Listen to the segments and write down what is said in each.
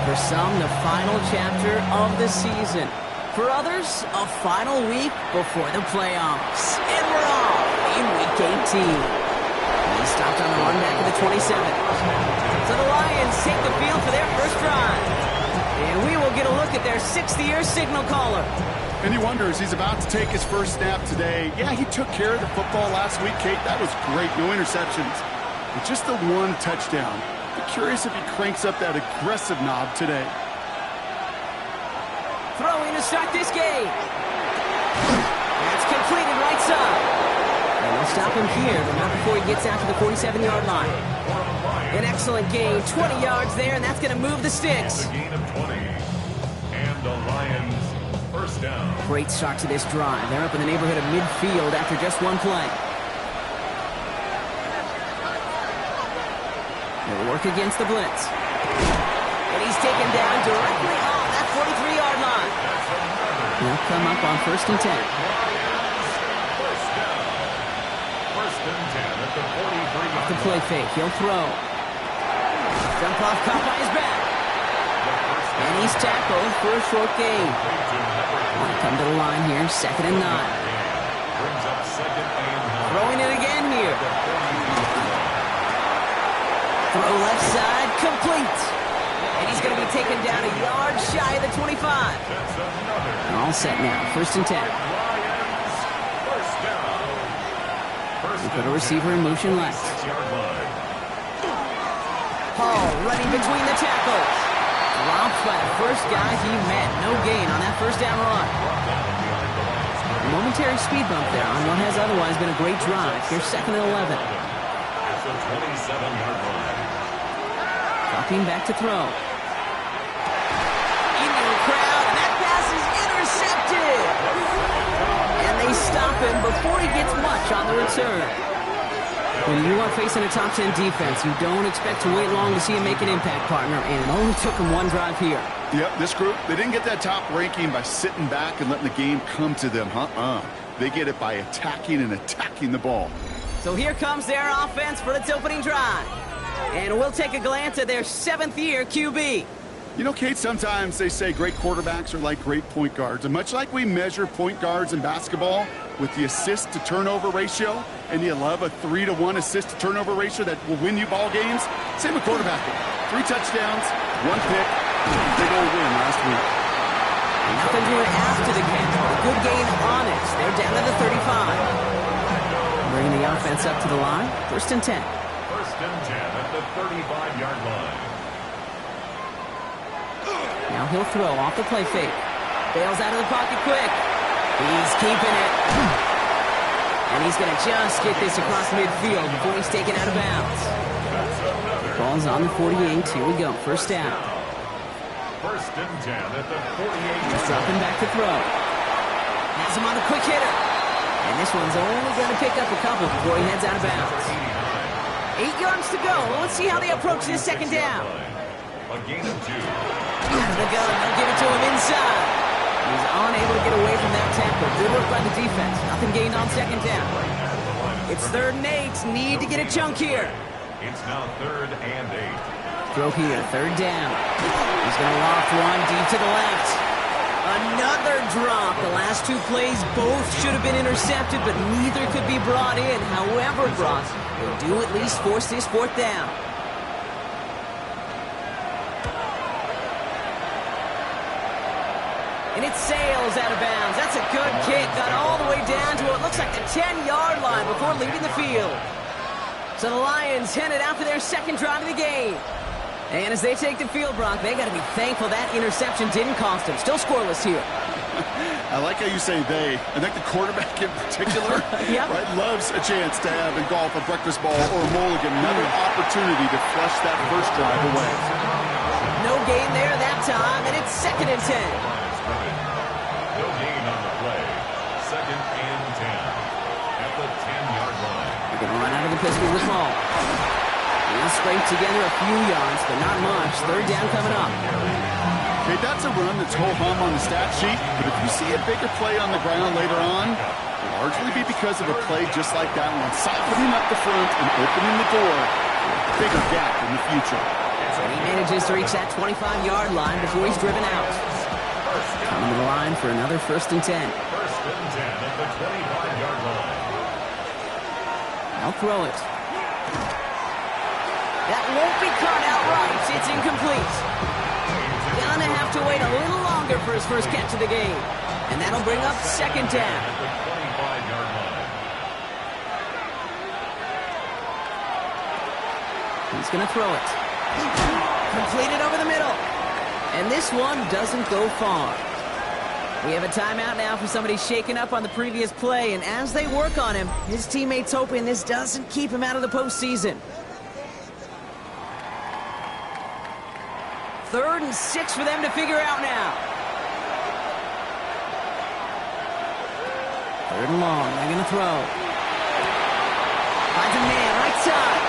For some, the final chapter of the season. For others, a final week before the playoffs. And we're off in Week 18. He stopped on the run back of the 27. So the Lions take the field for their first drive. And we will get a look at their sixth-year signal caller. And he wonders, he's about to take his first snap today. Yeah, he took care of the football last week, Kate. That was great. No interceptions. But just the one touchdown. I'm curious if he cranks up that aggressive knob today. Throwing to start this game. That's completed right side. And they'll stop him here, but not before he gets out to the 47-yard line. An excellent gain, 20 yards there, and that's going to move the sticks. A gain of 20. And the Lions first down. Great start to this drive. They're up in the neighborhood of midfield after just one play. They'll work against the blitz. And he's taken down directly on that 43-yard line. They'll come up on 1st and 10. First down. 1st and 10 at the 43-yard The play fake. He'll throw. Jump off, caught by his back. And he's tackled for a short gain. Come to the line here, 2nd and 9. Brings up 2nd and 9. Throwing it again here. Throw left side, complete. And he's going to be taken down a yard shy of the 25. That's another. All set now, 1st and 10. Lions first down. We put a receiver in motion left. 6-yard line. Hall running between the tackles. Dropped by the first guy he met. No gain on that first down run. A momentary speed bump there on what has otherwise been a great drive. Here's 2nd and 11. It's a 27-yard line. Dropping back to throw. Into the crowd, and that pass is intercepted. And they stop him before he gets much on the return. When you are facing a top 10 defense, you don't expect to wait long to see him make an impact, partner, and it only took him one drive here. Yep, this group, they didn't get that top ranking by sitting back and letting the game come to them. They get it by attacking the ball. So here comes their offense for its opening drive. And we'll take a glance at their 7th-year QB. You know, Kate, sometimes they say great quarterbacks are like great point guards. And much like we measure point guards in basketball with the assist-to-turnover ratio, and you love a 3-to-1 assist-to-turnover ratio that will win you ball games, same with quarterbacking. 3 touchdowns, 1 pick, big old win last week. Nothing doing after the catch. A good gain on it. They're down to the 35. Bringing the offense up to the line. 1st and 10. 1st and 10 at the 35-yard line. Now he'll throw off the play fake. Bails out of the pocket quick. He's keeping it. And he's going to just get this across midfield before he's taken out of bounds. Ball's on the 48. Here we go. 1st down. 1st and 10 at the 48. He's dropping back to throw. Has him on a quick hitter. And this one's only going to pick up a couple before he heads out of bounds. 8 yards to go. Let's see how they approach this 2nd down. A gain of 2. Out of the gun. They'll give it to him inside. He's unable to get away from that tackle. Good work by the defense. Nothing gained on 2nd down. It's 3rd and 8. Need to get a chunk here. It's now 3rd and 8. Throw here. 3rd down. He's going to loft one deep to the left. Another drop. The last 2 plays both should have been intercepted, but neither could be brought in. However brought, they'll do at least force this 4th down. And it sails out of bounds. That's a good kick. Got all the way down to what looks like the 10-yard line before leaving the field. So the Lions headed out for their 2nd drive of the game. And as they take the field, Brock, they got to be thankful that interception didn't cost them. Still scoreless here. I like how you say they. I think the quarterback in particular Yep. right, loves a chance to have in golf a breakfast ball or a mulligan, another opportunity to flush that first drive away. No gain there that time, and it's 2nd and 10. No gain on the play. 2nd and 10 at the 10. the pistol with ball. He'll scrape together a few yards, but not much. Third down coming up. Okay, that's a run that's ho-hum on the stat sheet, but if you see a bigger play on the ground later on, it'll largely be because of a play just like that one, softening up the front and opening the door for a bigger gap in the future. And he manages to reach that 25-yard line before he's driven out. Coming to the line for another 1st and 10. 1st and 10 at the 25-yard line. I'll throw it. That won't be caught outright. It's incomplete. Gonna have to wait a little longer for his first catch of the game. And that'll bring up 2nd down. At the 25-yard line. He's gonna throw it. Completed over the middle. And this one doesn't go far. We have a timeout now for somebody shaken up on the previous play, and as they work on him, his teammates hoping this doesn't keep him out of the postseason. 3rd and 6 for them to figure out now. 3rd and long, they're gonna throw. Finds a man, right side.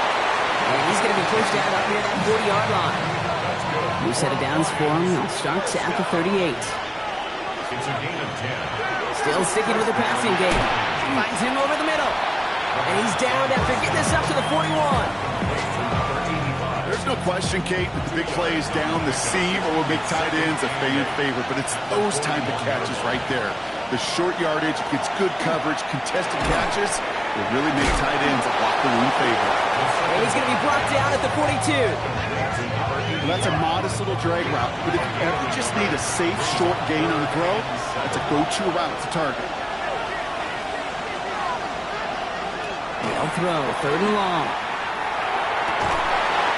And he's gonna be pushed out up near that 40-yard line. New set of downs for him. It starts at the 38. It's a gain of 10. Still sticking with the passing game. Finds him over the middle. And he's down after getting this up to the 41. There's no question, Kate, that the big plays down the seam or will make tight ends a fan favorite, but it's those type of catches right there. The short yardage, gets good coverage, contested catches will really make tight ends a locker room favorite. And he's going to be brought down at the 42. Well, that's a modest little drag route, but if you ever just need a safe, short gain on the throw, that's a go-to route to target. They'll throw, 3rd and long.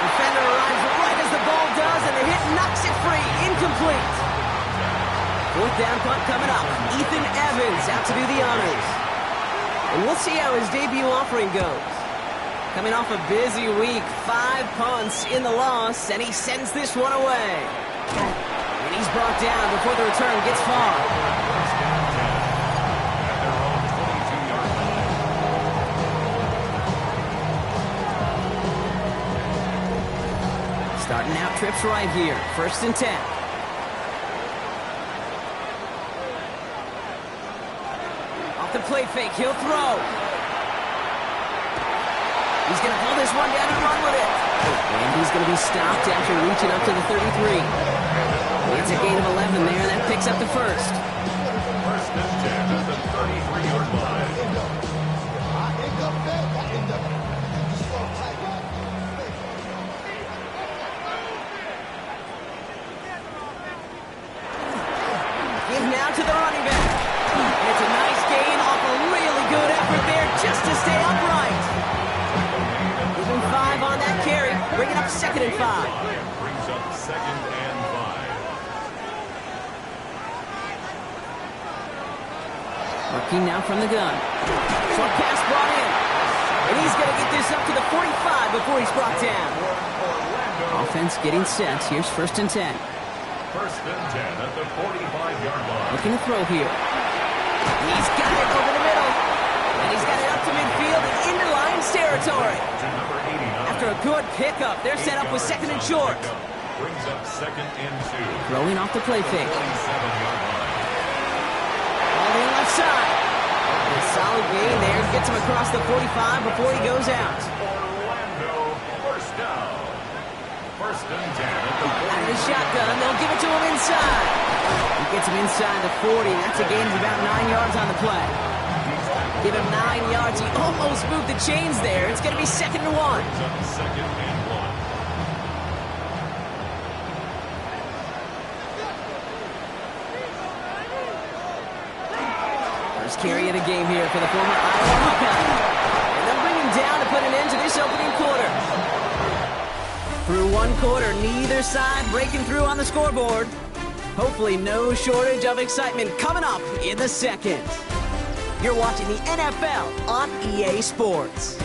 Defender arrives right as the ball does, and the hit knocks it free. Incomplete. 4th down punt coming up. Ethan Evans out to do the honors. And we'll see how his debut offering goes. Coming off a busy week, 5 punts in the loss, and he sends this one away. And he's brought down before the return gets far. Starting out trips right here. 1st and 10. Off the play fake, he'll throw. He's going to pull this one down and run with it. And he's going to be stopped after reaching up to the 33. It's a gain of 11 there. That picks up the 1st. 1st and 10 at the 33-yard line. Give now to the running back. It's a nice gain off a really good effort there just to stay upright. Give him 5 on that carry. Bring it up 2nd and 5. Brings up 2nd and 5. Working now from the gun. Short pass brought in. And he's going to get this up to the 45 before he's brought down. Offense getting set. Here's 1st and 10. 1st and 10 at the 45-yard line. Looking to throw here. He's got it over the middle. And he's got it up to midfield and into Lions territory. To number 89. After a good pickup, they're set up with 2nd and short. Brings up 2nd and 2. Throwing off the play fake. 47-yard line. On the left side. And a solid gain there. Gets him across the 45 before he goes out. Orlando, 1st down. 1st and 10 at the 40. Out of the shotgun, they'll give it to him inside. He gets him inside the 40. That's a gain of about 9 yards on the play. Give him 9 yards. He almost moved the chains there. It's going to be 2nd and 1. Brings up 2nd and 1. First carry of the game here for the former Iowa Hawkeye. And they'll bring him down to put an end to this opening quarter. Through one quarter, neither side breaking through on the scoreboard. Hopefully no shortage of excitement coming up in the 2nd. You're watching the NFL on EA Sports.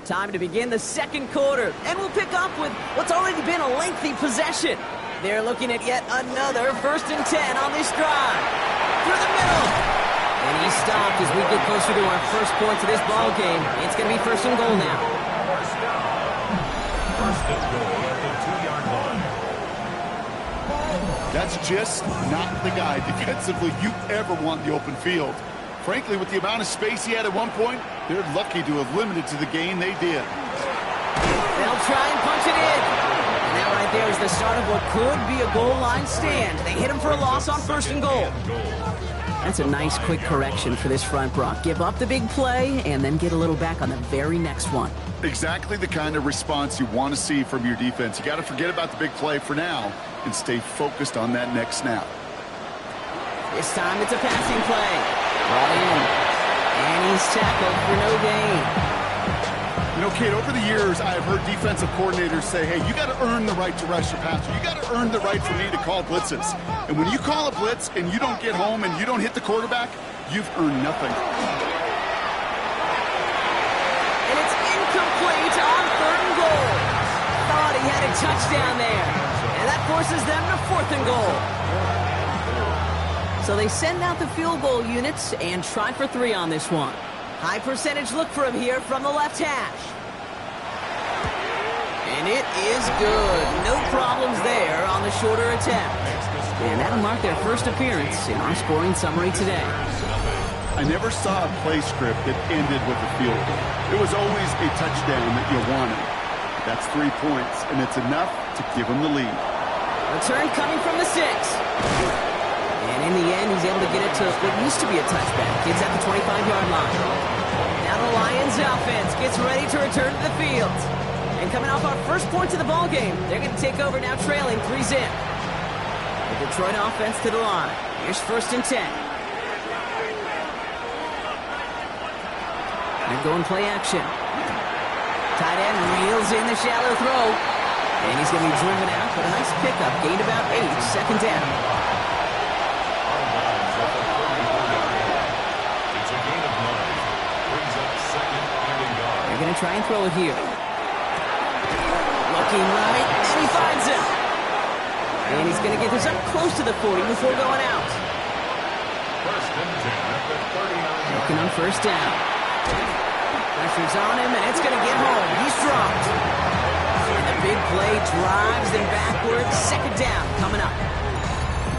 Time to begin the 2nd quarter, and we'll pick up with what's already been a lengthy possession. They're looking at yet another 1st and 10 on this drive. Through the middle. And he stopped as we get closer to our first points of this ball game. It's going to be 1st and goal now. First down. 1st and goal at the 2-yard line. That's just not the guy defensively you ever want in the open field. Frankly, with the amount of space he had at one point, they're lucky to have limited to the gain they did. They'll try and punch it in. And that right there is the start of what could be a goal line stand. They hit him for a loss on 1st and goal. That's a nice quick correction for this front, Brock. Give up the big play and then get a little back on the very next one. Exactly the kind of response you want to see from your defense. You got to forget about the big play for now and stay focused on that next snap. This time it's a passing play. Brought in. And he's tackled for no gain. You know, Kate, over the years, I have heard defensive coordinators say, hey, you got to earn the right to rush your passer. You got to earn the right for me to call blitzes. And when you call a blitz and you don't get home and you don't hit the quarterback, you've earned nothing. And it's incomplete on 3rd and goal. Thought he had a touchdown there. And that forces them to 4th and goal. So they send out the field goal units and try for 3 on this one. High percentage look for him here from the left hash. And it is good. No problems there on the shorter attempt. And that'll mark their first appearance in our scoring summary today. I never saw a play script that ended with a field goal. It was always a touchdown that you wanted. That's 3 points, and it's enough to give them the lead. Return coming from the 6. And in the end, he's able to get it to what used to be a touchback. It's at the 25-yard line. Now the Lions offense gets ready to return to the field. And coming off our first points of the ball game, they're going to take over now trailing 3-0. The Detroit offense to the line. Here's 1st and 10. And going play action. Tight end reels in the shallow throw. And he's going to be driven out, but a nice pickup. Gained about 8, 2nd down. They're going to try and throw it here. Looking right, and he finds him. And he's going to get this up close to the 40 before going out. 1st and 10 at the 39. Looking on 1st down. Pressure's on him, and it's going to get home. He's dropped. And the big play drives them backwards. 2nd down coming up.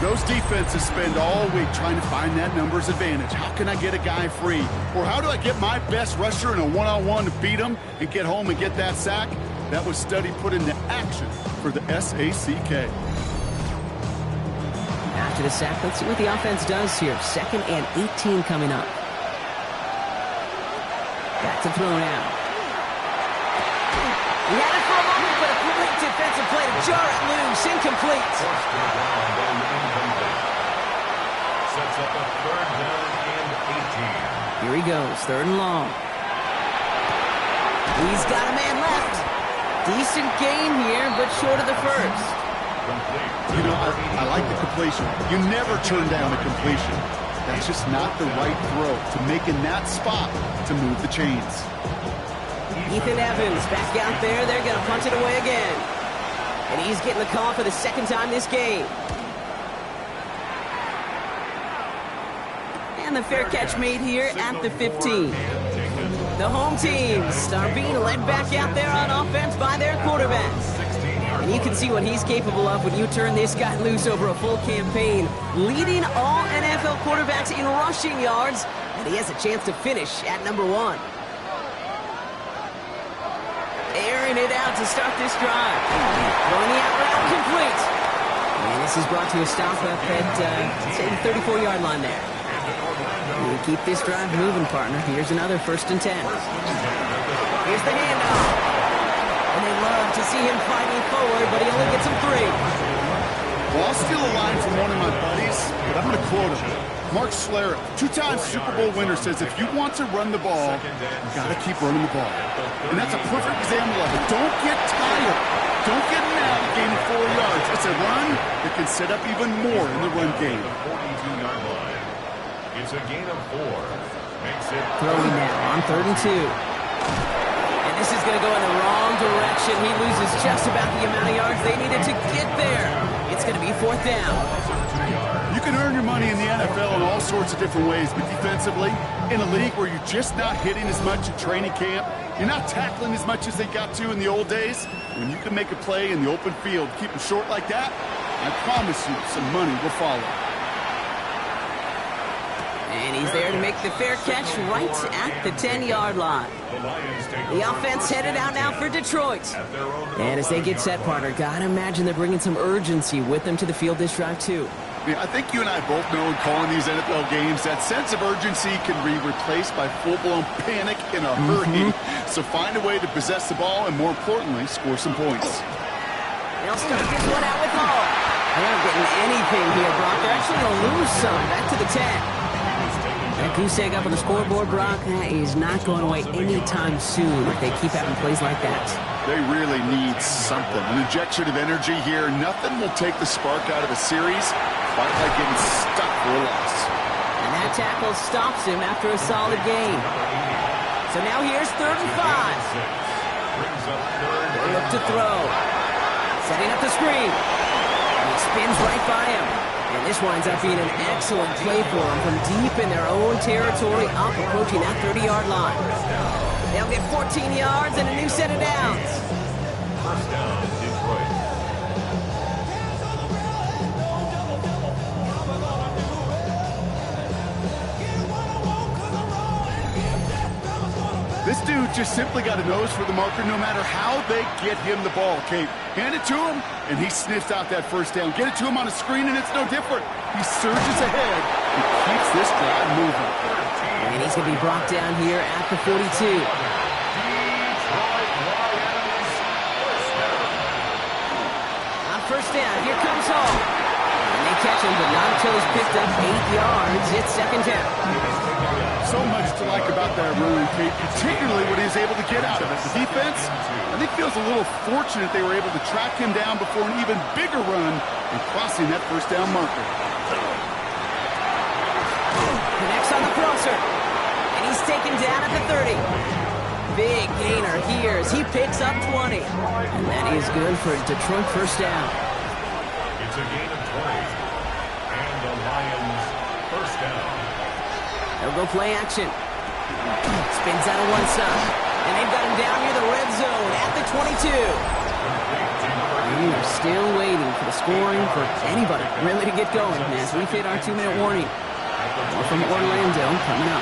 Those defenses spend all week trying to find that numbers advantage. How can I get a guy free? Or how do I get my best rusher in a one-on-one to beat him and get home and get that sack? That was study put into action for the SACK. After the sack, let's see what the offense does here. 2nd and 18 coming up. Back to throw now. He had it for a moment, but a great defensive play to jar it loose. Incomplete. Forced to the ground and incomplete. Sets up a 3rd down and 18. Here he goes, 3rd and long. He's got a man left. Decent gain here, but short of the 1st. Complete. You know, I like the completion. You never turn down a completion. That's just not the right throw to make in that spot to move the chains. Ethan Evans back out there. They're going to punch it away again. And he's getting the call for the 2nd time this game. And the fair catch made here at the 15. The home teams are being led back out there on offense by their quarterback. And you can see what he's capable of when you turn this guy loose over a full campaign, leading all NFL quarterbacks in rushing yards, and he has a chance to finish at number 1. Airing it out to start this drive. Throwing the out route complete. And this is brought to a stop up at, say, the 34-yard line there. You keep this drive moving, partner. Here's another 1st and 10. Here's the handoff. And they love to see him fighting forward, but he only gets him 3. Well, I'll steal a line from one of my buddies, but I'm going to quote him. Mark Schlereth, 2-time Super Bowl winner, says if you want to run the ball, you got to keep running the ball. And that's a perfect example of it. Don't get tired. Don't get mad at gaining 4 yards. It's a run that can set up even more in the run game. 42-yard line. It's a gain of 4. Makes it throwing now on 3rd and 2. And this is going to go in the wrong direction. He loses just about the amount of yards they needed to get there. It's fourth down. You can earn your money in the NFL in all sorts of different ways, but defensively, in a league where you're just not hitting as much in training camp, you're not tackling as much as they got to in the old days, when you can make a play in the open field, keep them short like that, I promise you some money will follow. And he's there to make the fair catch right at the 10-yard line. The offense headed out now for Detroit. And as they get set, partner, gotta imagine they're bringing some urgency with them to the field this drive, too. Yeah, I think you and I both know in calling these NFL games that sense of urgency can be replaced by full-blown panic in a hurry. So find a way to possess the ball and, more importantly, score some points. They'll start this one out with Hall. They're not getting anything here, Brock. They're actually going to lose some. Back to the 10. That goose egg up on the scoreboard, Brock, that is not going away anytime soon if they keep having plays like that. They really need something. An injection of energy here. Nothing will take the spark out of a series quite like getting stuck for a loss. And that tackle stops him after a solid gain. So now here's 3rd and 5. They look to throw. Setting up the screen. And he spins right by him. And this winds up being an excellent play for them from deep in their own territory, up approaching that 30-yard line. They'll get 14 yards and a new set of downs. First down, Detroit. This dude just simply got a nose for the marker no matter how they get him the ball, Kate. Hand it to him, and he sniffs out that first down. Get it to him on a screen, and it's no different. He surges ahead and keeps this drive moving. And he's going to be brought down here at the 42. On first down, here comes Hall. And they catch him, but not until he's picked up 8 yards. It's second down. So much to like about that run, Kate, particularly what he was able to get out of it. The defense, I think, feels a little fortunate they were able to track him down before an even bigger run and crossing that first down marker. Connects on the crosser. And he's taken down at the 30. Big gainer here as he picks up 20. And that is good for a Detroit first down. It's a gain of 20. And the Lions first down. They'll go play action. Spins out of one side. And they've got him down near the red zone at the 22. We are still waiting for the scoring for anybody really to get going as we've hit our 2-minute warning. More from Orlando coming up.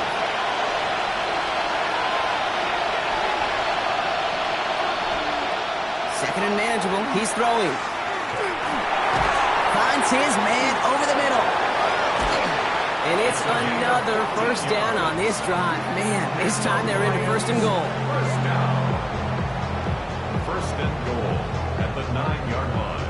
Second and manageable. He's throwing. Finds his man over the middle. And it's another first down on this drive. Man, this time they're into first and goal. First down. First and goal at the 9-yard line.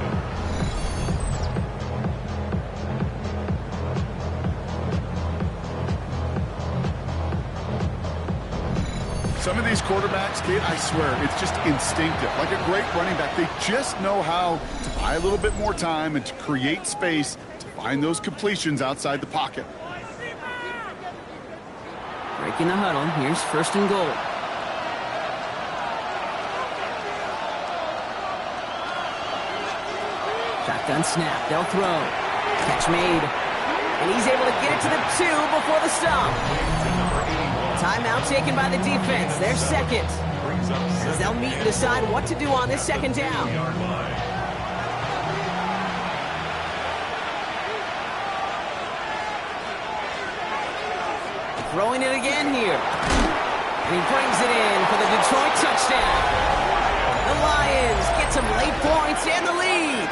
Some of these quarterbacks, Kate, I swear, it's just instinctive. Like a great running back, they just know how to buy a little bit more time and to create space to find those completions outside the pocket. Breaking the huddle. Here's first and goal. Shotgun snap. They'll throw. Catch made. And he's able to get it to the 2 before the stop. Timeout taken by the defense. Their second. As they'll meet and decide what to do on this second down. Throwing it again here. And he brings it in for the Detroit touchdown. The Lions get some late points and the lead.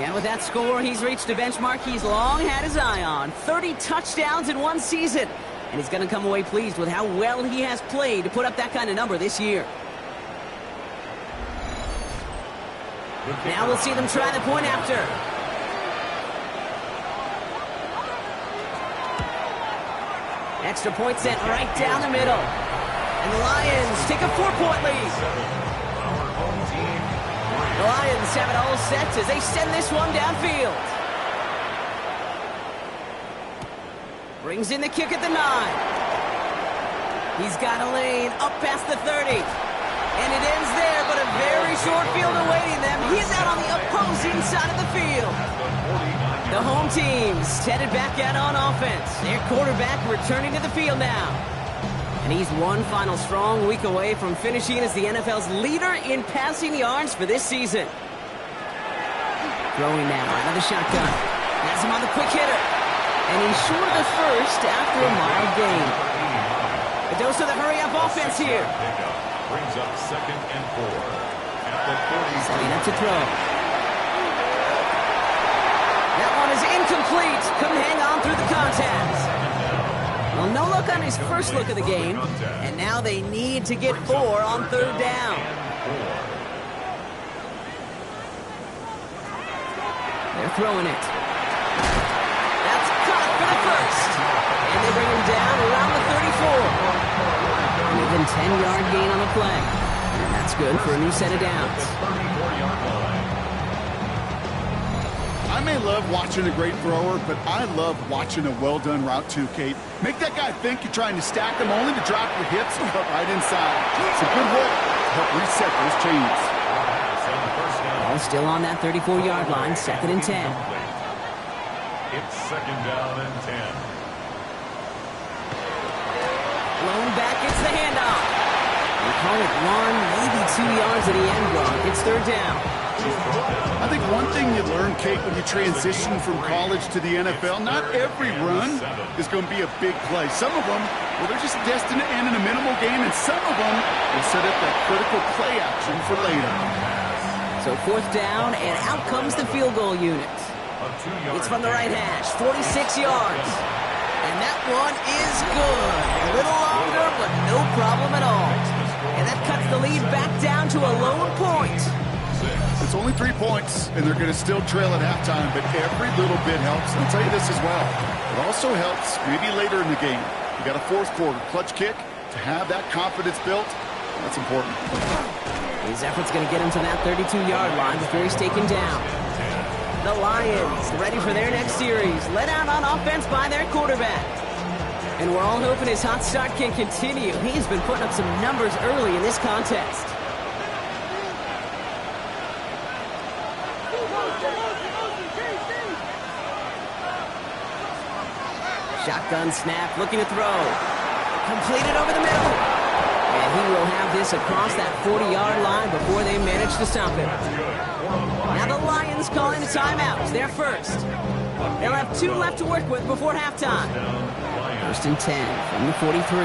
And with that score, he's reached a benchmark he's long had his eye on. 30 touchdowns in one season. And he's going to come away pleased with how well he has played to put up that kind of number this year. Now we'll see them try the point after. Extra point sent right down the middle. And the Lions take a 4-point lead. The Lions have it all set as they send this one downfield. Brings in the kick at the 9. He's got a lane up past the 30. And it ends there, but a very short field awaiting them. He's out on the up post. is inside of the field. The home team's headed back out on offense. Their quarterback returning to the field now. And he's one final strong week away from finishing as the NFL's leader in passing yards for this season. Throwing now out of the shotgun. Has him on the quick hitter. And he's short of the first after a mild gain. The dose of the hurry-up offense here. Brings up 2nd and 4. At the 40. Setting up to throw. That one is incomplete. Couldn't hang on through the contact. Well, no look on his first look of the game. And now they need to get 4 on 3rd down. They're throwing it. That's caught for the first. And they bring him down around the 34. Even 10-yard gain on the play. And that's good for a new set of downs. I may love watching a great thrower, but I love watching a well-done route too, Kate. Make that guy think you're trying to stack him only to drop your hips and cut right inside. It's a good way to help reset those chains. Ball still on that 34-yard line, 2nd and 10. It's 2nd down and 10. Blown back, it's the handoff. We call it 1, maybe 2 yards at the end, Gronk. It's 3rd down. I think one thing you learn, Kate, when you transition from college to the NFL, not every run is going to be a big play. Some of them, well, they're just destined to end in a minimal game, and some of them will set up that critical play action for later. So 4th down, and out comes the field goal unit. It's from the right hash, 46 yards. And that one is good. A little longer, but no problem at all. And that cuts the lead back down to a lone point. It's only 3 points, and they're going to still trail at halftime, but every little bit helps. I'll tell you this as well. It also helps maybe later in the game. You got a 4th quarter clutch kick. To have that confidence built, that's important. His effort's going to get him to that 32-yard line before he's taken down. The Lions ready for their next series, led out on offense by their quarterback. And we're all hoping his hot start can continue. He's been putting up some numbers early in this contest. Shotgun snap, looking to throw. Completed over the middle. And he will have this across that 40-yard line before they manage to stop him. Now the Lions calling a timeout. They're first. They'll have 2 left to work with before halftime. 1st and 10 from the 43.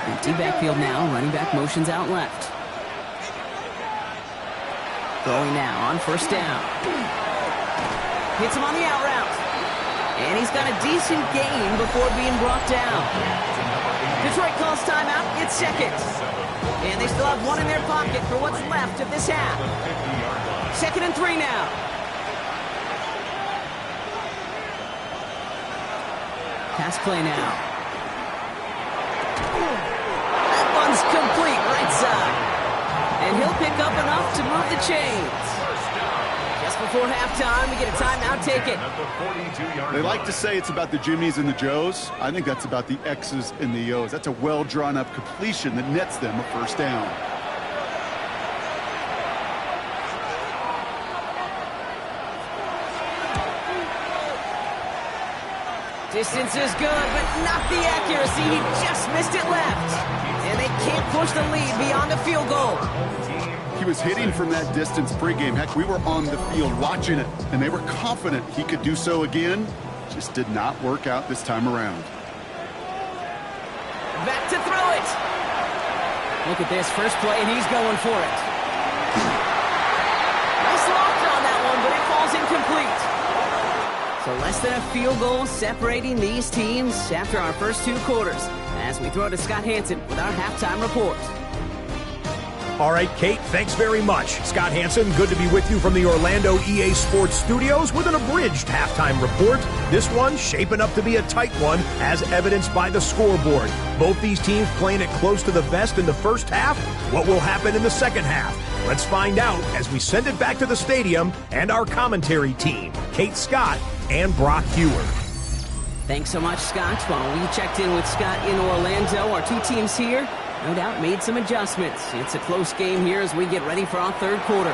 Empty backfield now. Running back motions out left. Throwing now on 1st down. Hits him on the out route. And he's got a decent gain before being brought down. Detroit calls timeout. It's 2nd. And they still have 1 in their pocket for what's left of this half. 2nd and 3 now. Pass play now. That one's complete right side. And he'll pick up enough to move the chains. Just before halftime, we get a timeout taken. They like to say it's about the Jimmies and the Joes. I think that's about the X's and the O's. That's a well-drawn-up completion that nets them a 1st down. Distance is good, but not the accuracy. He just missed it left. And they can't push the lead beyond a field goal. He was hitting from that distance pregame. Heck, we were on the field watching it, and they were confident he could do so again. Just did not work out this time around. Back to throw it. Look at this first play, and he's going for it. Nice launch on that one, but it falls incomplete. So less than a field goal separating these teams after our first 2 quarters. As we throw to Scott Hanson with our halftime report. All right, Kate, thanks very much. Scott Hanson, good to be with you from the Orlando EA Sports Studios with an abridged halftime report. This one shaping up to be a tight one, as evidenced by the scoreboard. Both these teams playing it close to the vest in the first half. What will happen in the second half? Let's find out as we send it back to the stadium and our commentary team, Kate Scott and Brock Hewer. Thanks so much, Scott. Well, we checked in with Scott in Orlando, our 2 teams here. No doubt made some adjustments. It's a close game here as we get ready for our third quarter.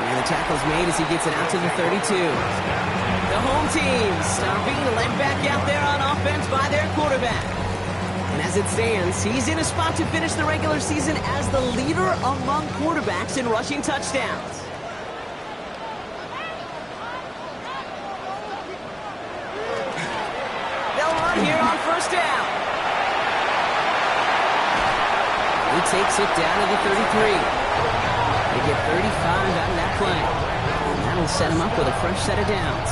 And the tackle's made as he gets it out to the 32. The home team being led back out there on offense by their quarterback. And as it stands, he's in a spot to finish the regular season as the leader among quarterbacks in rushing touchdowns. They'll run here on first down. He takes it down to the 33. They get 35 out of that play. And that'll set him up with a fresh set of downs.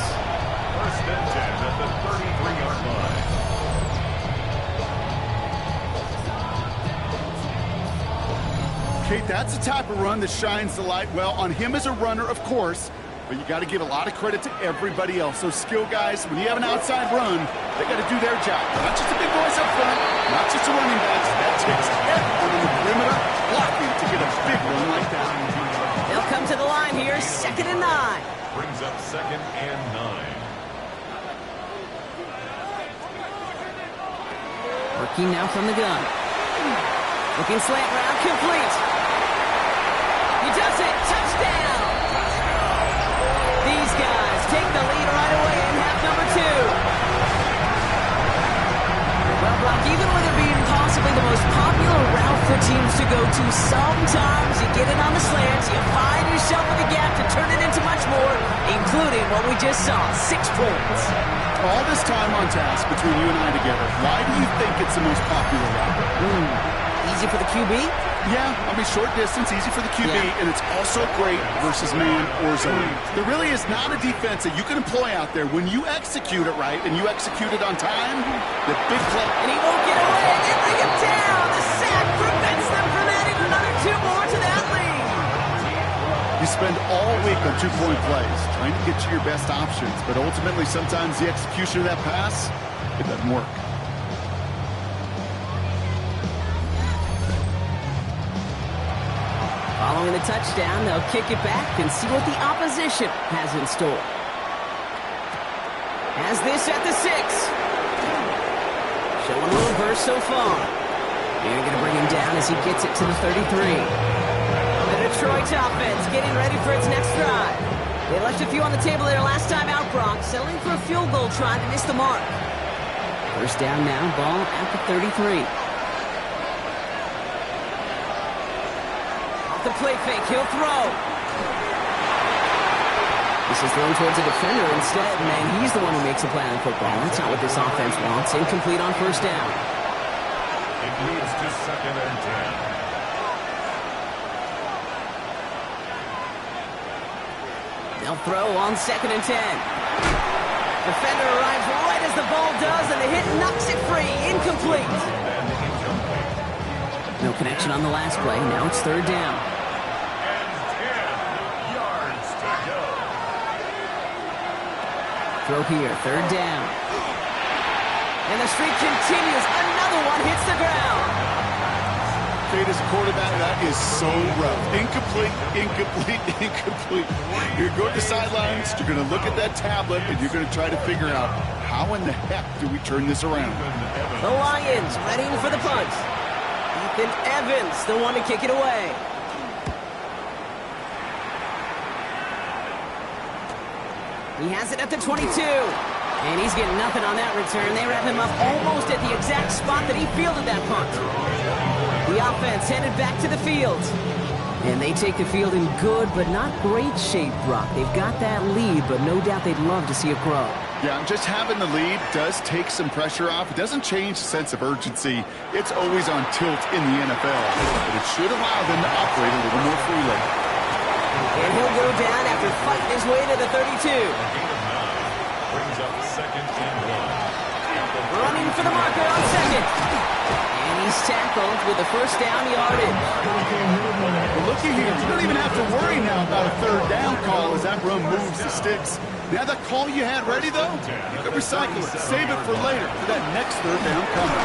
First and 10 at the 33-yard line. Kate, that's the type of run that shines the light well on him as a runner, of course, but you got to give a lot of credit to everybody else. Those skill guys, when you have an outside run, they got to do their job. Not just the big boys up front, not just the running backs. That takes everyone on the perimeter blocking to get a big run like that. They'll come to the line here, 2nd and 9. Brings up 2nd and 9. Working now from the gun. Looking slant route, complete. He does it, touchdown! These guys take the lead right away in half number 2. Well, Brock, even with it being possibly the most popular route for teams to go to, sometimes you get it on the slants, you find yourself with a gap to turn it into much more, including what we just saw, 6 points. All this time on task between you and I together, why do you think it's the most popular route? Easy for the QB? Yeah, I mean, short distance, easy for the QB, Yeah. and it's also great versus man or zone. There really is not a defense that you can employ out there. When you execute it right and you execute it on time, the big play. And he won't get away. They bring him down. The sack prevents them from adding another 2 more to that lead. You spend all week on 2-point plays trying to get you your best options, but ultimately sometimes the execution of that pass, it doesn't work. Following the touchdown, they'll kick it back and see what the opposition has in store. Has this at the 6. Showing a little burst so far. They're going to bring him down as he gets it to the 33. The Detroit offense getting ready for its next drive. They left a few on the table there last time out, Brock, settling for a field goal try to miss the mark. First down now, ball at the 33. The play fake, he'll throw. This is thrown towards a defender instead, and he's the one who makes a play on football. That's not what this offense wants. Incomplete on first down. It leads to 2nd and 10. They'll throw on 2nd and 10. Defender arrives right as the ball does, and the hit knocks it free. Incomplete. No connection on the last play. Now it's 3rd down. Throw here, 3rd down. And the streak continues. Another one hits the ground. Kate, as a quarterback, that is so rough. Incomplete, incomplete, incomplete. You're going to sidelines, you're going to look at that tablet, and you're going to try to figure out how in the heck do we turn this around. The Lions ready for the punt. Ethan Evans, the one to kick it away. He has it at the 22. And he's getting nothing on that return. They wrap him up almost at the exact spot that he fielded that punt. The offense headed back to the field. And they take the field in good but not great shape, Brock. They've got that lead, but no doubt they'd love to see it grow. Yeah, just having the lead does take some pressure off. It doesn't change the sense of urgency. It's always on tilt in the NFL. But it should allow them to operate a little more freely. And he'll go down after fighting his way to the 32. Brings up 2nd and 1. Running for the marker on 2nd. And he's tackled with the first down yardage. Well, looky here. You don't even have to worry now about a 3rd down call as that run moves the sticks. Now that call you had ready, though, you can recycle it. Save it for later for that next 3rd down coming.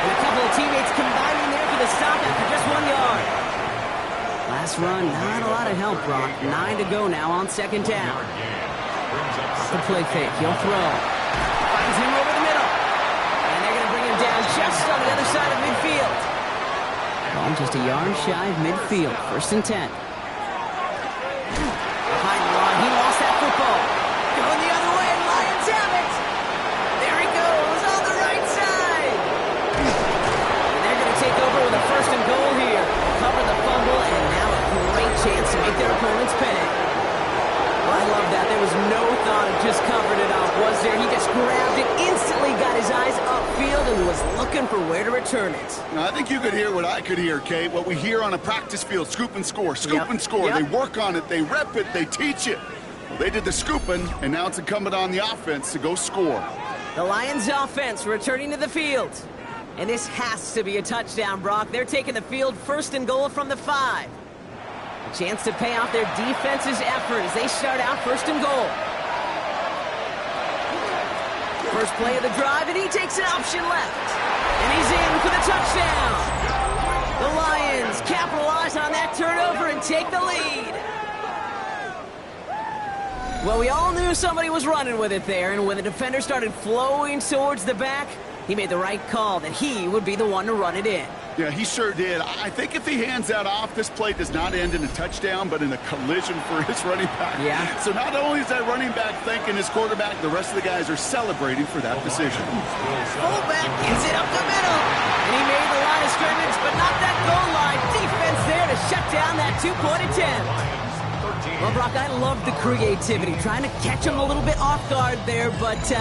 And a couple of teammates combining there for the stop after just 1 yard. Last run, not a lot of help, Brock. 9 to go now on 2nd down. The play fake, he'll throw. Finds him over the middle. And they're going to bring him down just on the other side of midfield. Ball just a yard shy of midfield. 1st and 10. Behind the line, he lost that football. Going the other way, and Lions have it. There he goes on the right side. And they're going to take over with a 1st and goal here. Cover the fumble, and now a great chance to make their opponents pay. Well, I love that. There was no thought of just covering it up, was there? He just grabbed it, instantly got his eyes upfield, and was looking for where to return it. Now, I think you could hear what I could hear, Kate. What we hear on a practice field, scoop and score, scoop and score. They work on it, they rep it, they teach it. Well, they did the scooping, and now it's incumbent on the offense to go score. The Lions offense returning to the field. And this has to be a touchdown, Brock. They're taking the field, 1st and goal from the 5. A chance to pay off their defense's effort as they start out 1st and goal. First play of the drive, and he takes an option left. And he's in for the touchdown. The Lions capitalize on that turnover and take the lead. Well, we all knew somebody was running with it there, and when the defender started flowing towards the back, he made the right call that he would be the one to run it in. Yeah, he sure did. I think if he hands that off, this play does not end in a touchdown, but in a collision for his running back. Yeah. So not only is that running back thanking his quarterback, the rest of the guys are celebrating for that decision. Fullback gets it up the middle. And he made the line of scrimmage, but not that goal line. Defense there to shut down that 2-point attempt. Well, Brock, I love the creativity. Trying to catch him a little bit off guard there, but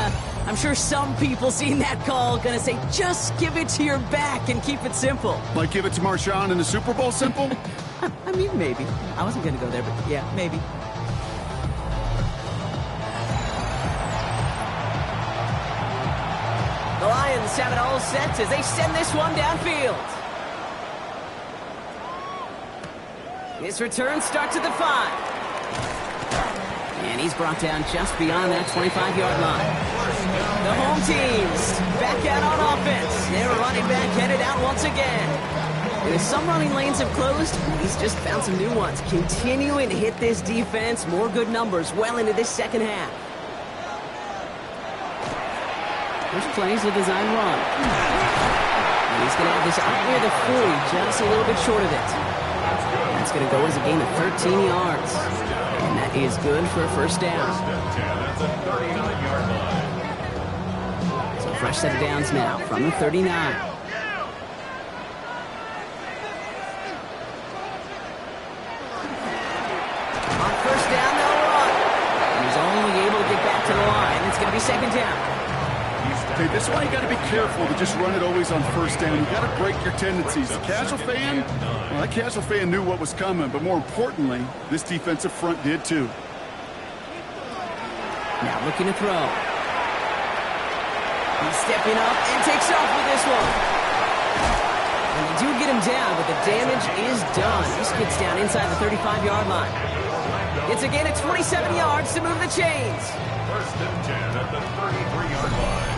I'm sure some people seeing that call going to say, just give it to your back and keep it simple. Like give it to Marshawn in the Super Bowl simple? I mean, maybe. I wasn't going to go there, but yeah, maybe. The Lions have it all set as they send this one downfield. This return starts at the 5. And he's brought down just beyond that 25-yard line. The home teams back out on offense. Their running back headed out once again. And as some running lanes have closed, he's just found some new ones. Continuing to hit this defense, more good numbers well into this 2nd half. First plays a design run. And he's going to have this out near the 40, just a little bit short of it. That's going to go as a gain of 13 yards. And that is good for a 1st down. That's a 39-yard line. So fresh set of downs now from the 39. On 1st down, they'll run. And he's only able to get back to the line. It's going to be 2nd down. Okay, this is why you got to be careful to just run it always on 1st down. You got to break your tendencies. The casual fan, well, that casual fan knew what was coming, but more importantly, this defensive front did too. Now looking to throw. He's stepping up and takes off with this one. And they do get him down, but the damage is done. He gets down inside the 35-yard line. It's a gain of 27 yards to move the chains. 1st and 10 at the 33-yard line.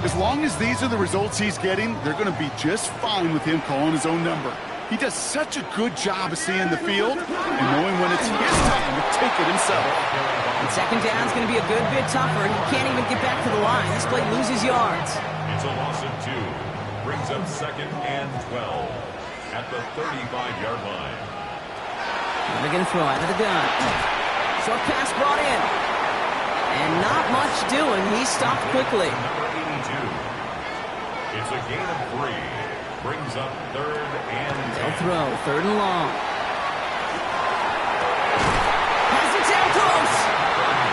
As long as these are the results he's getting, they're going to be just fine with him calling his own number. He does such a good job of seeing the field and knowing when it's his time to take it himself. And 2nd down is going to be a good bit tougher. He can't even get back to the line. This play loses yards. It's a loss of 2. Brings up 2nd and 12 at the 35-yard line. And they're going to throw out of the gun. Short pass brought in. And not much doing. He stopped quickly. Number 82. It's a gain of 3. Brings up 3rd and 10. They'll throw 3rd and long. Has it down close.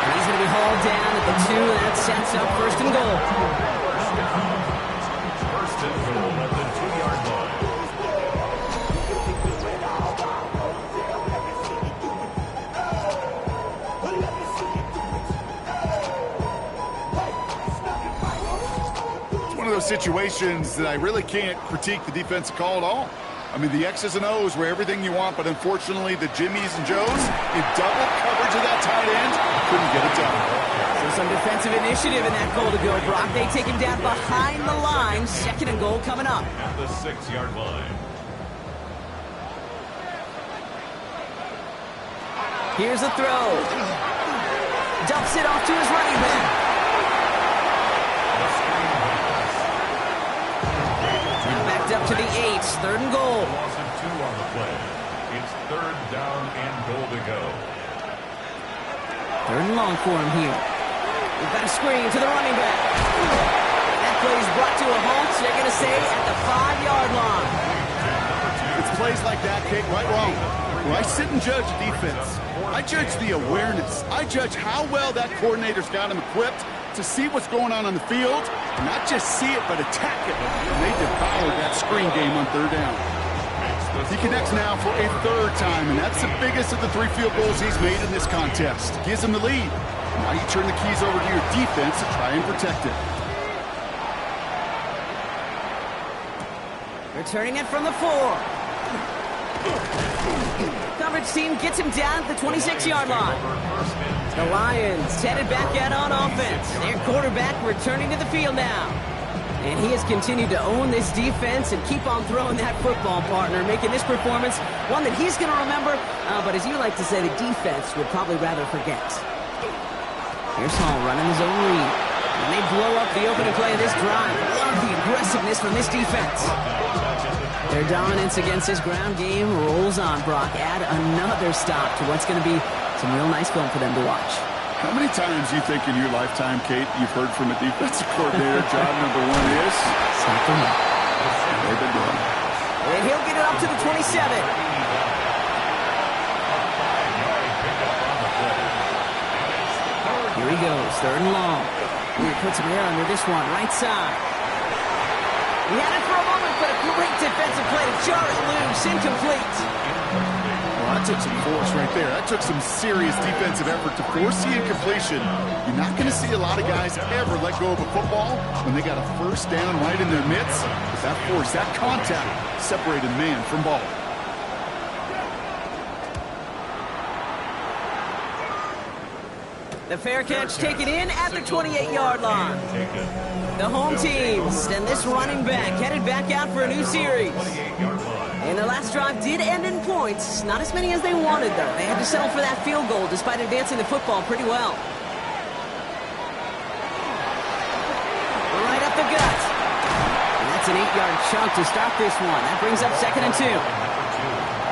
And he's going to be hauled down at the 2. That sets up 1st and goal. 1st and goal at the 2-yard line. Those situations that I really can't critique the defensive call at all. I mean, the X's and O's were everything you want, but unfortunately, the Jimmies and Joes in double coverage of that tight end couldn't get it done. So some defensive initiative in that goal to go, Brock. They take him down behind the line. 2nd and goal coming up. At the 6-yard line. Here's the throw. Dumps it off to his running back. Now backed up to the 8. 3rd and goal. Loss of 2 on the play. It's 3rd down and goal to go. 3rd and long for him here. We've got a screen to the running back. That play is brought to a halt. They're going to say at the 5-yard line. It's plays like that, Kate, right wrong. When I sit and judge defense, I judge the awareness. I judge how well that coordinator's got him equipped to see what's going on the field, and not just see it, but attack it. And they devoured that screen game on 3rd down. He connects now for a 3rd time, and that's the biggest of the 3 field goals he's made in this contest. Gives him the lead. Now you turn the keys over to your defense to try and protect it. Returning it from the 4. Coverage team gets him down at the 26-yard line. The Lions headed back out on offense. Their quarterback returning to the field now. And he has continued to own this defense and keep on throwing that football, partner, making this performance one that he's going to remember, but as you like to say, the defense would probably rather forget. Here's Hall running his own read. And they blow up the opening play of this drive. Love the aggressiveness from this defense. Their dominance against this ground game rolls on, Brock. Add another stop to what's going to be some real nice film for them to watch. How many times do you think in your lifetime, Kate, you've heard from a defensive coordinator, job number 1 is? Stop the run. They've been doing it. And he'll get it up to the 27. Here he goes, 3rd and long. He puts him there under this one, right side. He had it for a moment, but a great defensive play to jar it loose, incomplete. Well, that took some force right there. That took some serious defensive effort to force the incompletion. You're not going to see a lot of guys ever let go of a football when they got a 1st down right in their midst. But that force, that contact, separated man from ball. The fair catch taken in at the 28-yard line. The home teams and this running back headed back out for a new series. And their last drive did end in points. Not as many as they wanted, though. They had to settle for that field goal despite advancing the football pretty well. Right up the gut. And that's an 8-yard chunk to start this one. That brings up 2nd and 2.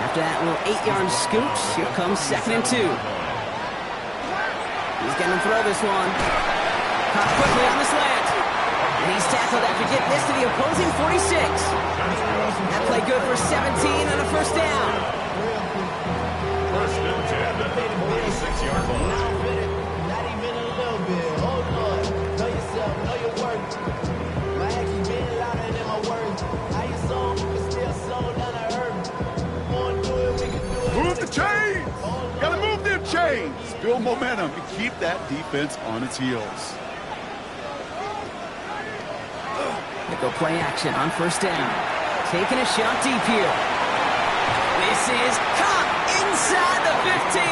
After that little 8-yard scoot, here comes 2nd and 2. He's going to throw this one. Caught quickly on the slant. And he's tackled after getting this to the opposing 46. That play good for 17 and a 1st down. 1st and 10 at the 46-yard line. Not even a little bit. Hold on. Know yourself. Know your worth. My actions being louder than my words. How you sold, but still sold down the earth. Want to do it, we can do it. Move the chains! Gotta move them chains! Build momentum and keep that defense on its heels. They go play action on 1st down. Taking a shot deep here. This is caught inside the 15.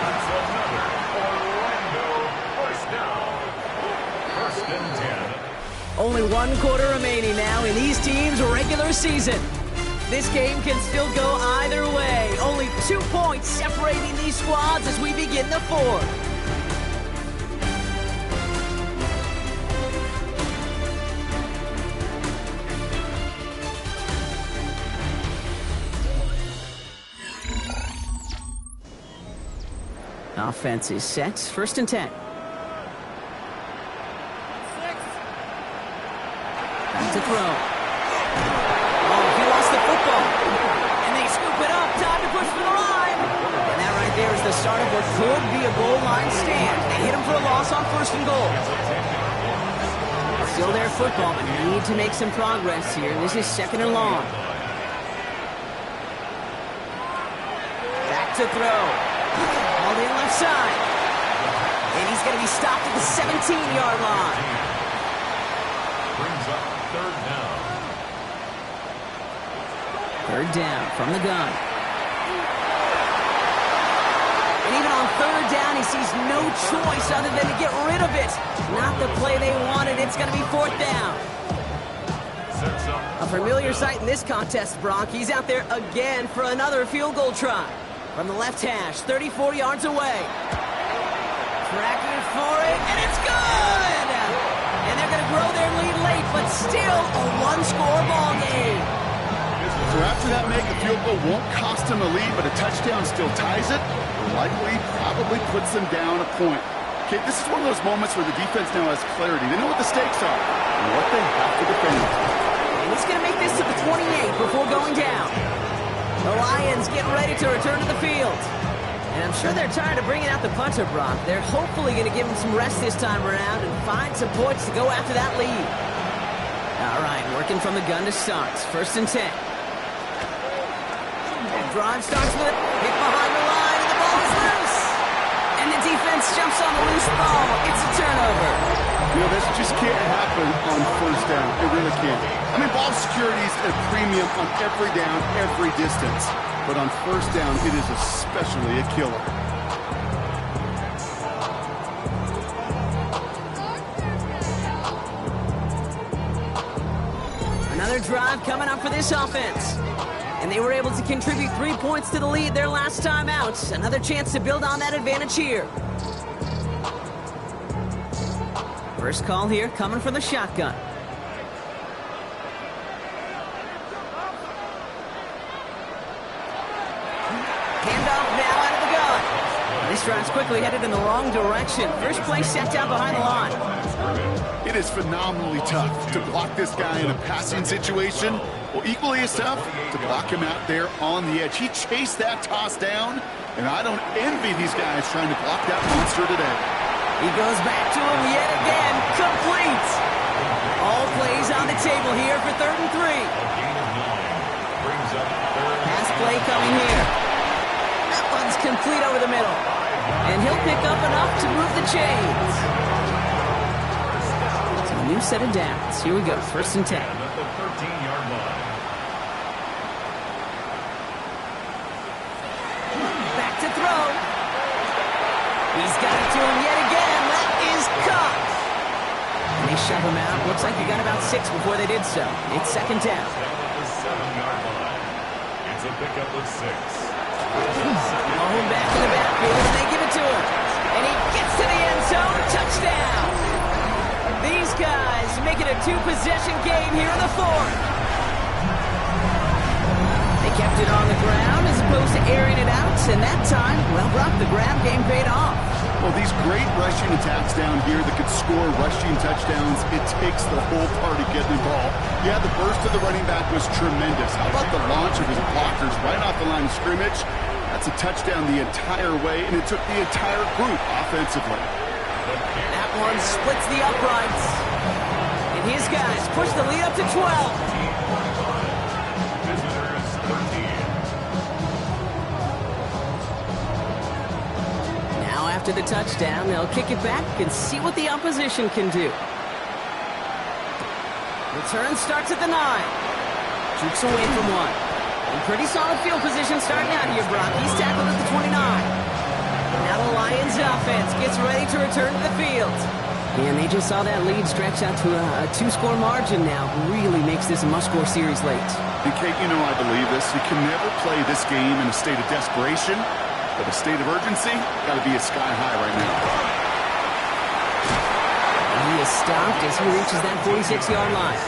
That's another Orlando 1st down. 1st and 10. Only 1 quarter remaining now in these teams' regular season. This game can still go either way. Only 2 points separating these squads as we begin the 4th. Offense is set. 1st and 10. Back to throw. Oh, he lost the football. And they scoop it up. Time to push for the line. And that right there is the start of what could be a goal line stand. They hit him for a loss on 1st and goal. Still their football, but need to make some progress here. This is 2nd and long. Back to throw. All the left side. And he's going to be stopped at the 17-yard line. Brings up 3rd down. Third down from the gun. And even on third down, he sees no choice other than to get rid of it. Not the play they wanted. It's going to be fourth down. A familiar sight in this contest, Brock. He's out there again for another field goal try. From the left hash, 34 yards away. Tracking for it, and it's good! And they're going to grow their lead late, but still a one-score ball game. So after that make, a field goal won't cost them a lead, but a touchdown still ties it. Likely, probably puts them down a point. Okay, this is one of those moments where the defense now has clarity. They know what the stakes are and what they have to defend. And he's going to make this to the 28 before going down. The Lions get ready to return to the field. And I'm sure they're tired of bringing out the punter, Brock. They're hopefully going to give him some rest this time around and find some points to go after that lead. All right, working from the gun to start. First and 10. That drive starts with a hit behind the line, and the ball is loose. And the defense jumps on the loose ball. It's a turnover. You know, this just can't happen on first down. It really can't. I mean, ball security is a premium on every down, every distance. But on first down, it is especially a killer. Another drive coming up for this offense. And they were able to contribute 3 points to the lead their last time out. Another chance to build on that advantage here. First call here coming from the shotgun. Handoff now out of the gun. This drive's quickly headed in the wrong direction. First play set down behind the line. It is phenomenally tough to block this guy in a passing situation. Well, equally as tough to block him out there on the edge. He chased that toss down, and I don't envy these guys trying to block that monster today. He goes back to him yet again. Complete. All plays on the table here for 3rd and 3. Pass play coming here. That one's complete over the middle. And he'll pick up enough to move the chains. So a new set of downs. Here we go. 1st and 10. At the 13-yard line. Back to throw. He's got it to him yet again. That is caught. And they shove him out. Looks like he got about 6 before they did so. It's 2nd down. Down at the 7-yard line. It's a pickup of 6. Home back in the backfield, and they give it to him. And he gets to the end zone. Touchdown. These guys make it a 2-possession game here in the 4th. They kept it on the ground as opposed to airing it out, and that time, well, Brock, the ground game paid off. Well, these great rushing attacks down here that could score rushing touchdowns, it takes the whole party getting involved. Yeah, the burst of the running back was tremendous. How about the launch of his blockers right off the line of scrimmage? That's a touchdown the entire way, and it took the entire group offensively. That one splits the uprights. And his guys push the lead up to 12. Visitors 13. Now after the touchdown, they'll kick it back and see what the opposition can do. Return starts at the 9. Jukes away from one. In pretty solid field position starting out here, Brock. He's tackled at the 29. Now the Lions offense gets ready to return to the field. And they just saw that lead stretch out to a 2-score margin now. Really makes this a must-score series late. And Kate, you know I believe this. You can never play this game in a state of desperation, but a state of urgency got to be at sky high right now. And he is stopped as he reaches that 46-yard line.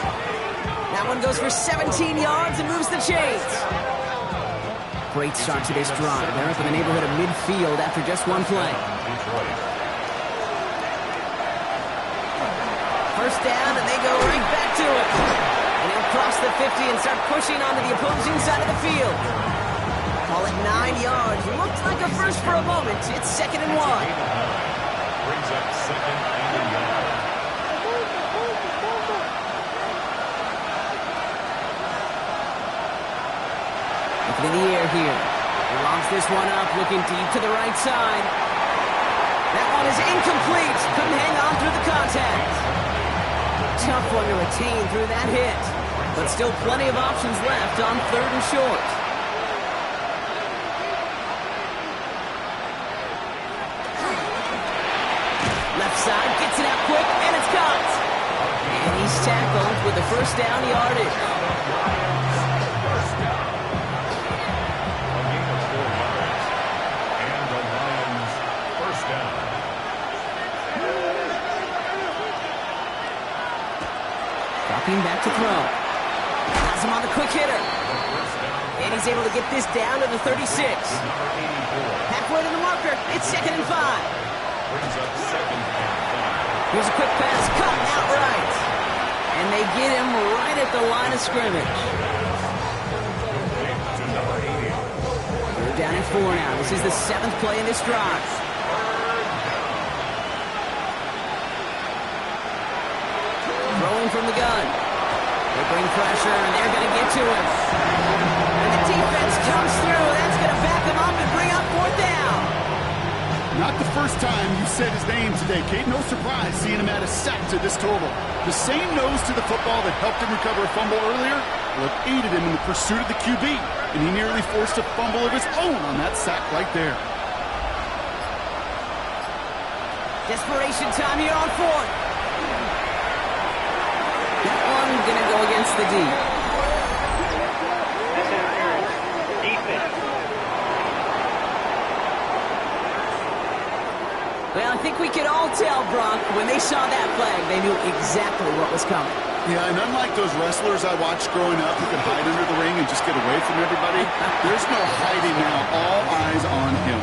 That one goes for 17 yards and moves the chains. Great start to this drive. They're up in the neighborhood of midfield after just one play. Detroit. First down, and they go right back to it. And he'll cross the 50 and start pushing onto the opposing side of the field. Call it 9 yards. Looked like a first for a moment. It's 2nd and 1. Brings up 2nd and 1. Looking in the air here. He lobs this one up, looking deep to the right side. That one is incomplete. Couldn't hang on through the contact. Tough one to retain through that hit. But still plenty of options left on 3rd and short. Left side, gets it out quick, and it's caught. And he's tackled with the first down yardage. First down. A gain of 4 yards. And the Lions first down. Dropping back to throw. Has him on the quick hitter. And he's able to get this down to the 36. Halfway to the marker. It's 2nd and 5. Brings up 2nd and 5. Here's a quick pass. Caught outright. And they get him right at the line of scrimmage. To number 80. They're down at 4 now. This is the 7th play in this drive. Throwing from the gun. They bring pressure, and they're going to get to him. And the defense comes through. That's going to back him up and bring up 4th down. Not the first time you said his name today, Kate. No surprise seeing him add a sack to this total. The same nose to the football that helped him recover a fumble earlier will have aided him in the pursuit of the QB. And he nearly forced a fumble of his own on that sack right there. Desperation time here on 4th. That one going to go against the D. Well, I think we could all tell, Brock, when they saw that flag, they knew exactly what was coming. Yeah, and unlike those wrestlers I watched growing up who could hide under the ring and just get away from everybody, there's no hiding now. All eyes on him.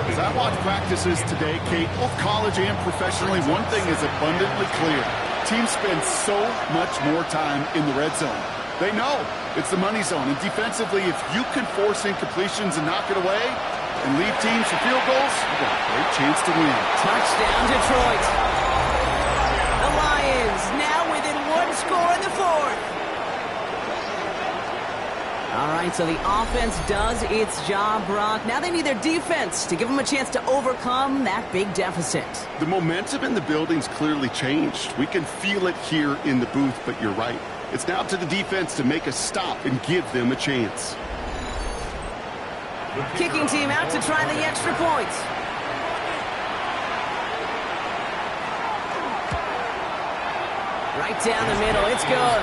As I watch practices today, Kate, both college and professionally, one thing is abundantly clear. Teams spend so much more time in the red zone. They know it's the money zone. And defensively, if you can force incompletions and knock it away and leave teams for field goals, you've got a great chance to win. Touchdown, Detroit. The Lions now within 1 score in the 4th. All right, so the offense does its job, Brock. Now they need their defense to give them a chance to overcome that big deficit. The momentum in the building's clearly changed. We can feel it here in the booth, but you're right. It's now up to the defense to make a stop and give them a chance. Kicking team out to try the extra point. Right down the middle, it's good.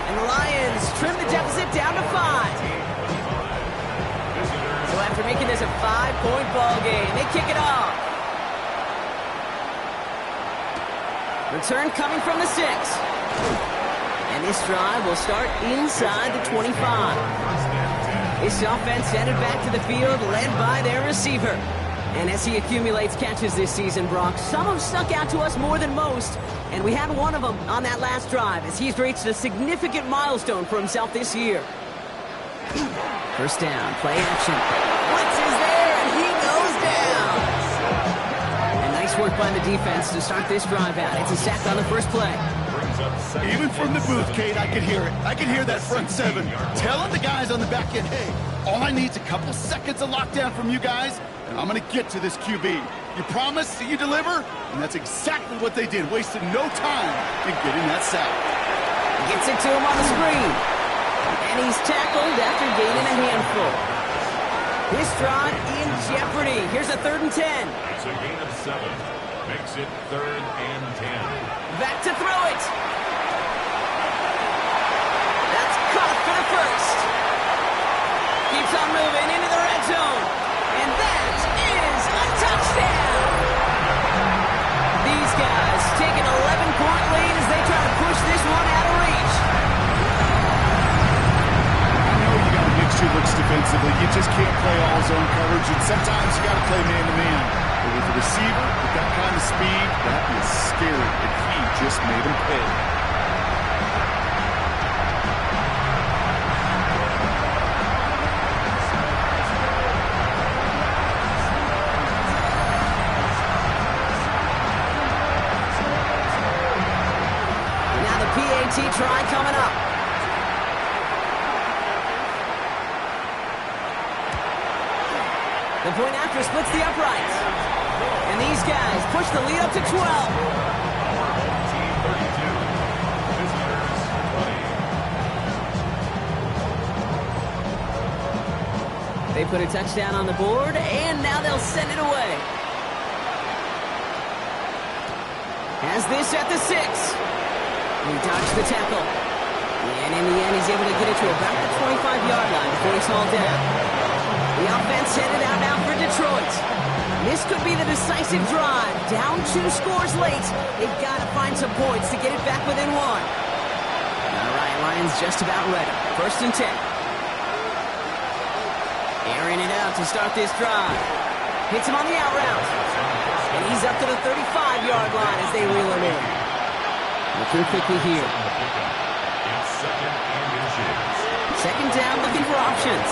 And the Lions trim the deficit down to 5. So after making this a 5-point ball game, they kick it off. Return coming from the 6. And this drive will start inside the 25. This offense headed back to the field, led by their receiver. And as he accumulates catches this season, Brock, some have stuck out to us more than most. And we had one of them on that last drive as he's reached a significant milestone for himself this year. First down, play action. Blitz is there, and he goes down. And nice work by the defense to start this drive out. It's a sack on the first play. Even from the booth, Kate, I could hear it. I could hear that front 7 telling the guys on the back end, hey, all I need is a couple seconds of lockdown from you guys, and I'm going to get to this QB. You promise that you deliver? And that's exactly what they did, wasted no time in getting that sack. Gets it to him on the screen. And he's tackled after gaining a handful. This drive in jeopardy. Here's a 3rd and 10. It's a gain of 7. Makes it 3rd and 10. Back to throw it. That's caught for the first. Keeps on moving into the red zone. And that is a touchdown. These guys take an 11-point lead as they try to push this one out of reach. I know you got to mix your looks defensively. You just can't play all zone coverage, and sometimes you got to play man-to-man. But with a receiver with that kind of speed, that is scary, and he just made him pay. Now the PAT try coming up. The point after splits the uprights. And these guys push the lead up to 12. Team 32. Visitors 20. They put a touchdown on the board, and now they'll send it away. Has this at the 6. He dodged the tackle. And in the end, he's able to get it to about the 25-yard line before he's hauled down. The offense headed out now for Detroit. This could be the decisive drive. Down 2 scores late. They've got to find some points to get it back within 1. All right, Lions just about ready. 1st and 10. Airing it out to start this drive. Hits him on the out route. And he's up to the 35-yard line as they reel him in. Looking quickly here. Second down, looking for options.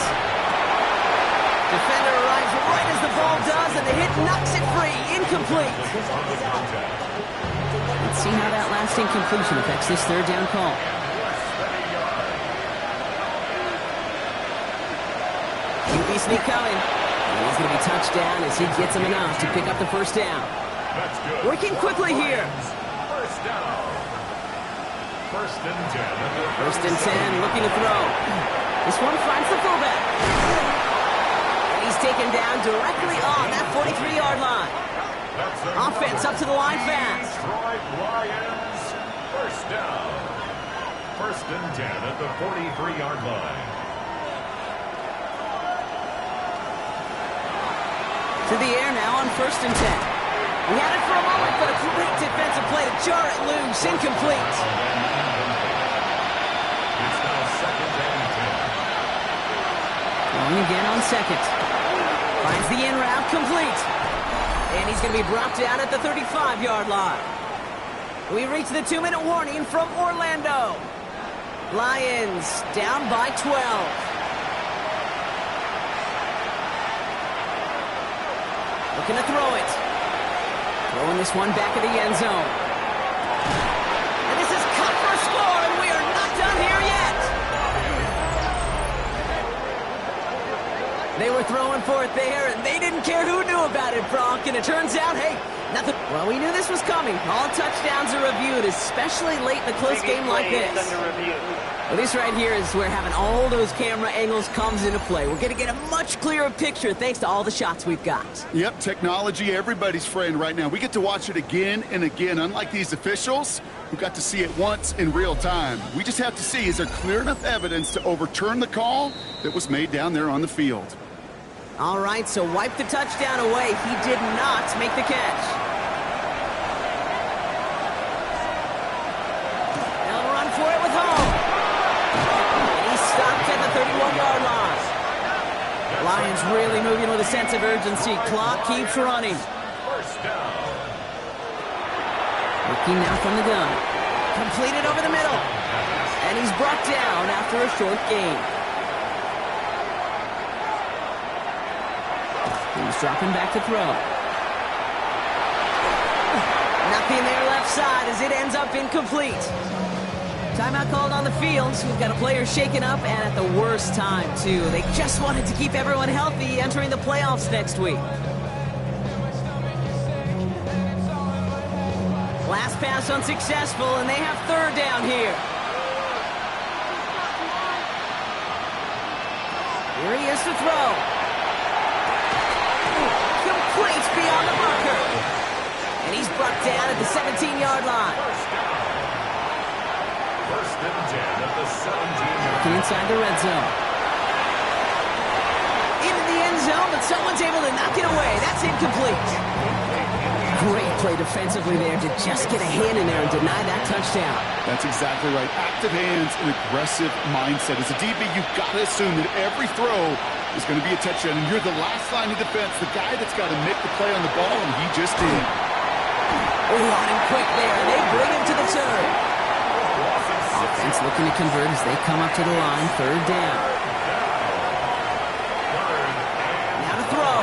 Defender arrives right as the ball does, and the hit knocks it free. Incomplete. Let's see how that last incompletion affects this 3rd down call. QB sneak coming. And he's going to be touched down as he gets him enough to pick up the 1st down. Working quickly here. 1st down. 1st and 10. 1st and 10, looking to throw. This one finds the fullback. And he's taken down directly on that 43-yard line. Offense up to the line fast. Detroit Lions, 1st down. 1st and 10 at the 43-yard line. To the air now on 1st and 10. He had it for a moment, but a great defensive play to jar it loose. Incomplete. It's now 2nd and 10. Going again on 2nd. Finds the in route complete. And he's going to be brought down at the 35-yard line. We reach the 2-minute warning from Orlando. Lions down by 12. Looking to throw it. Throwing this one back of the end zone. And this is cut for a score, and we are not done here yet. They were throwing for it there, and they didn't care who knew about it, Brock. And it turns out, hey, nothing. Well, we knew this was coming. All touchdowns are reviewed, especially late in a close game like this. Well, this right here is where having all those camera angles comes into play. We're going to get a much clearer picture thanks to all the shots we've got. Yep, technology, everybody's friend right now. We get to watch it again and again. Unlike these officials, who got to see it once in real time. We just have to see, is there clear enough evidence to overturn the call that was made down there on the field? All right, so wipe the touchdown away. He did not make the catch. They'll run for it with home. Stopped at the 31-yard line. Lions really moving with a sense of urgency. Clock keeps running. 1st down. Looking now from the gun. Completed over the middle. And he's brought down after a short gain. He's dropping back to throw. Nothing there left side as it ends up incomplete. Timeout called on the field. We've got a player shaken up, and at the worst time, too. They just wanted to keep everyone healthy entering the playoffs next week. Last pass unsuccessful, and they have 3rd down here. Here he is to throw. Complete beyond the marker. And he's brought down at the 17-yard line. 1st and 10 at the 17-yard Looking inside the red zone. Into the end zone, but someone's able to knock it away. That's incomplete. Great play defensively there to just get a hand in there and deny that touchdown. That's exactly right. Active hands and aggressive mindset. As a DB, you've got to assume that every throw is going to be a touchdown, and you're the last line of defense, the guy that's got to make the play on the ball, and he just did. Oh, on him quick there. They bring him to the turn. Offense looking to convert as they come up to the line. 3rd down. Now to throw.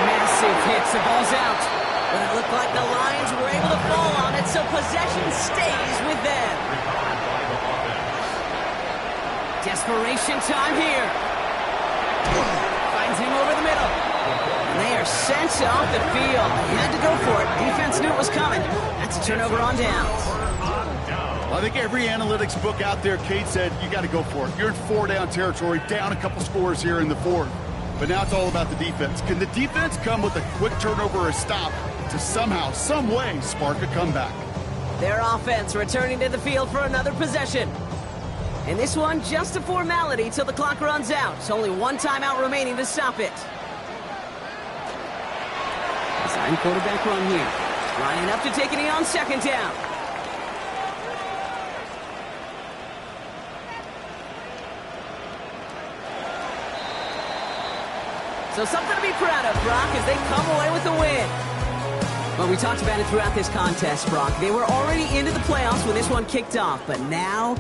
Massive hits. The ball's out. But it looked like the Lions were able to fall on it, so possession stays with them. Desperation time here. Finds him over the middle. And they are sent off the field. He had to go for it. Defense knew it was coming. That's a turnover on downs. I think every analytics book out there, Kate, said you got to go for it. You're in 4-down territory, down a couple scores here in the fourth. But now it's all about the defense. Can the defense come with a quick turnover or a stop to somehow, some way, spark a comeback? Their offense returning to the field for another possession. And this one, just a formality till the clock runs out. It's only one timeout remaining to stop it. Design quarterback run here. Lining up to take it on second down. So something to be proud of, Brock, as they come away with the win. Well, we talked about it throughout this contest, Brock. They were already into the playoffs when this one kicked off, but now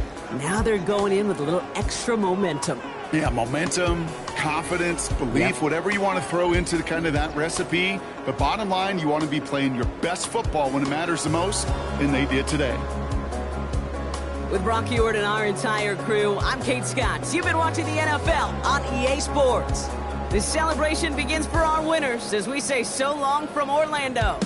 they're going in with a little extra momentum. Yeah, momentum, confidence, belief, whatever you want to throw into kind of that recipe. But bottom line, you want to be playing your best football when it matters the most, and they did today. With Brock Huard and our entire crew, I'm Kate Scott. You've been watching the NFL on EA Sports. This celebration begins for our winners as we say so long from Orlando.